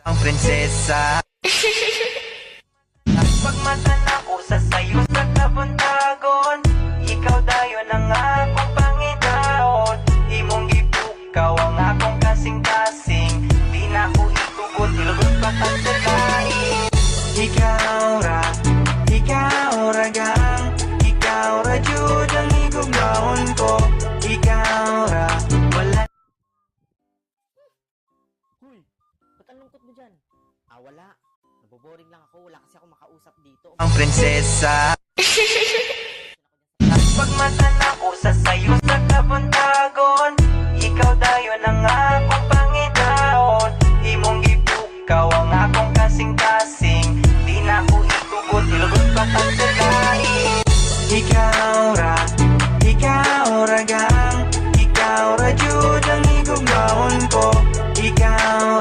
ang prinsesa. Pagmatan ako sa sayo sa kabuntagon, ikaw dayon ang akong Panginoon. Imong gipukaw ang akong kasing-kasing, di na ko itugot, ilugot pa pagdalain. Ikaw ra gang, ikaw ra jud ang igugnaon ko. Ikaw ra, wala. Huy, ba't ang lungkot mo dyan? Wala. Naboboring lang ako. Wala kasi ako makausap dito. Ang prinsesa. Pagmatan ako sa sayo sa kabuntagon, ikaw dayon ang akong